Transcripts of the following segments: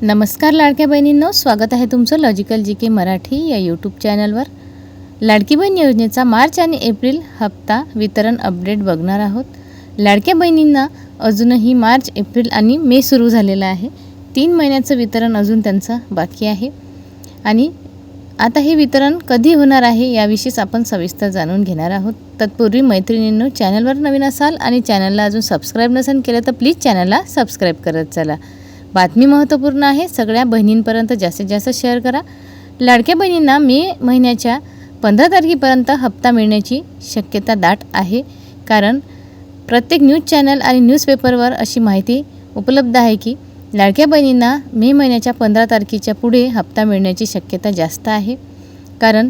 नमस्कार लाडक्या बहिणींनो, स्वागत आहे तुमचं लॉजिकल जी के मराठी या यूट्यूब चॅनलवर। लाडकी बहीण योजनेचा मार्च आणि एप्रिल हप्ता वितरण अपडेट बघणार आहोत। लाडक्या बहिणींना अजूनही मार्च, एप्रिल आणि मे सुरू झालेलं आहे। 3 महिन्याचं वितरण अजून त्यांचं बाकी आहे आणि आता हे वितरण कधी होणार आहे याविषयीच आपण सविस्तर जाणून घेणार आहोत। तत्पूर्वी मैत्रिणींनो, चॅनलवर नवीन असाल आणि चॅनलला अजून सबस्क्राइब नसेल केलं तर प्लीज चॅनलला सबस्क्राइब करत चला। बातमी महत्त्वपूर्ण आहे, सगळ्या बहिणींपर्यंत जास्तीत जास्त शेअर करा। लाडक्या बहिणींना मे महिन्याच्या 15 तारखेपर्यंत हप्ता मिळण्याची शक्यता दाट आहे, कारण प्रत्येक न्यूज चॅनल आणि न्यूजपेपरवर अशी माहिती उपलब्ध आहे की लाडक्या बहिणींना मे महिन्याच्या 15 तारखेच्या पुढे हप्ता मिळण्याची शक्यता जास्त आहे, कारण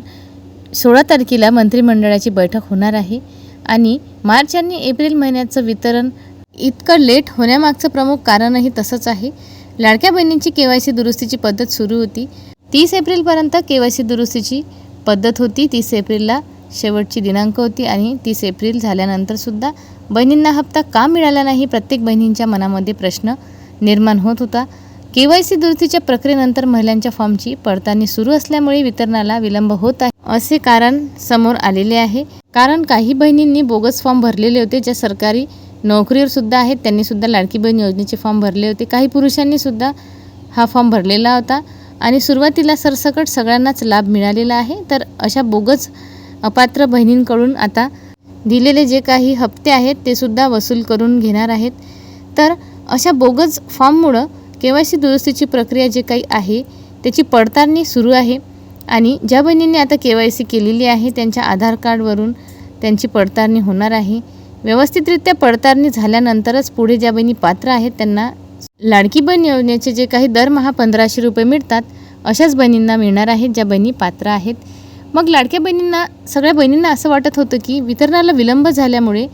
16 तारखेला मंत्रिमंडळाची बैठक होणार आहे आणि मार्च आणि एप्रिल महिन्याचं वितरण इतकं लेट होण्यामागचं प्रमुख कारणही तसंच आहे। लाडक्या बहिणींची केवायसी दुरुस्तीची पद्धत सुरू होती। 30 एप्रिलपर्यंत केवायसी दुरुस्तीची पद्धत होती। 30 एप्रिलला शेवटची दिनांक होती आणि 30 एप्रिल झाल्यानंतरसुद्धा बहिणींना हप्ता का मिळाला नाही, प्रत्येक बहिणींच्या मनामध्ये प्रश्न निर्माण होत होता। केवायसी दुरुस्तीच्या प्रक्रियेनंतर महिलांच्या फॉर्मची पडताळणी सुरू असल्यामुळे वितरणाला विलंब होत आहे असे कारण समोर आलेले आहे। कारण काही बहिणींनी बोगस फॉर्म भरलेले होते, ज्या सरकारी नोकरीवर सुद्धा आहेत, त्यांनी सुद्धा लाडकी बहीण योजनेचे फॉर्म भरले होते। काही पुरुषांनी सुद्धा हा फॉर्म भरलेला होता आणि सुरुवातीला सरसकट सगळ्यांनाच लाभ मिळालेला आहे। तर अशा बोगस अपात्र बहिणींकडून आता दिलेले जे काही हप्ते आहेत ते सुद्धा वसूल करून घेणार आहेत। तर अशा बोगस फॉर्ममुळं केवायसी दुरुस्तीची प्रक्रिया जे काही आहे त्याची पडताळणी सुरू आहे आणि ज्या बहिणींनी आता केवायसी केलेली आहे त्यांच्या आधार कार्डवरून त्यांची पडताळणी होणार आहे। व्यवस्थितरित्या पडताळणी झाल्यानंतरच पुढे ज्या बहिणी पात्र आहेत त्यांना लाडकी बहीण योजनेचे जे काही दरमहा 1500 रुपये मिळतात अशाच बहिणींना मिळणार आहेत, ज्या बहिणी पात्र आहेत। मग लाडक्या बहिणींना, सगळ्या बहिणींना असं वाटत होतं की वितरणाला विलंब झाल्यामुळे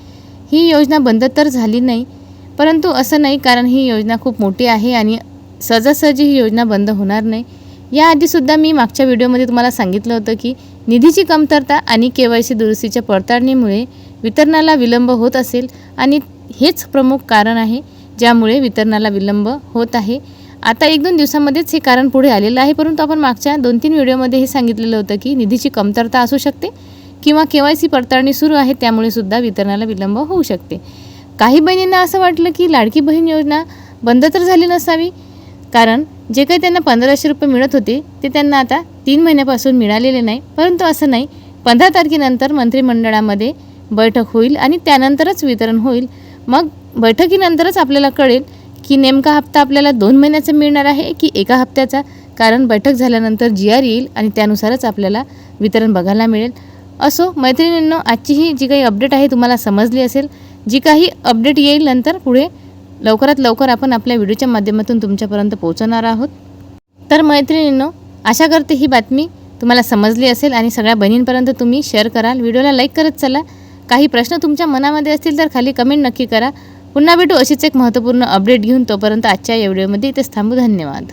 ही योजना बंद तर झाली नाही, परंतु असं नाही, कारण ही योजना खूप मोठी आहे आणि सहजासहजी ही योजना बंद होणार नाही। याआधीसुद्धा मी मागच्या व्हिडिओमध्ये तुम्हाला सांगितलं होतं की निधीची कमतरता आणि केवायसी दुरुस्तीच्या पडताळणीमुळे वितरणाला विलंब होत असेल आणि हेच प्रमुख कारण आहे ज्यामुळे वितरणाला विलंब होत आहे। आता 1-2 दिवसांमध्येच हे कारण पुढे आलेलं आहे, परंतु आपण मागच्या 2-3 व्हिडिओमध्ये हे सांगितलेलं होतं की निधीची कमतरता असू शकते किंवा केवायसी पडताळणी सुरू आहे त्यामुळे सुद्धा वितरणाला विलंब होऊ शकते। काही बहिणींना असं वाटलं की लाडकी बहीण योजना बंद तर झाली नसावी, कारण जे काही त्यांना 1500 रुपये मिळत होते ते त्यांना आता 3 महिन्यापासून मिळालेले नाही, परंतु असं नाही। 15 तारखेनंतर मंत्रिमंडळामध्ये बैठक होईल आणि त्यानंतरच वितरण होईल। मग बैठकीनंतरच आपल्याला कळेल की नेमका हप्ता आपल्याला 2 महिन्याचा मिळणार आहे की एका हप्त्याचा, कारण बैठक झाल्यानंतर GR येईल आणि त्यानुसारच आपल्याला वितरण बघायला मिळेल। असो मैत्रिणींनो, आजची ही जी काही अपडेट आहे तुम्हाला समजली असेल। जी काही अपडेट येईल नंतर पुढे लवकरात लवकर आपण आपल्या व्हिडिओच्या माध्यमातून तुमच्यापर्यंत पोहोचवणार आहोत। तर मैत्रिणींनो, आशा करते ही बातमी तुम्हाला समजली असेल आणि सगळ्या बहिणींपर्यंत तुम्ही शेअर कराल। व्हिडिओला लाईक करत चला। काही प्रश्न तुमच्या मनामध्ये असतील तर खाली कमेंट नक्की करा। पुन्हा भेटू अशीच एक महत्त्वपूर्ण अपडेट घेऊन, तोपर्यंत आजच्या या व्हिडिओमध्ये इथेच थांबू। धन्यवाद।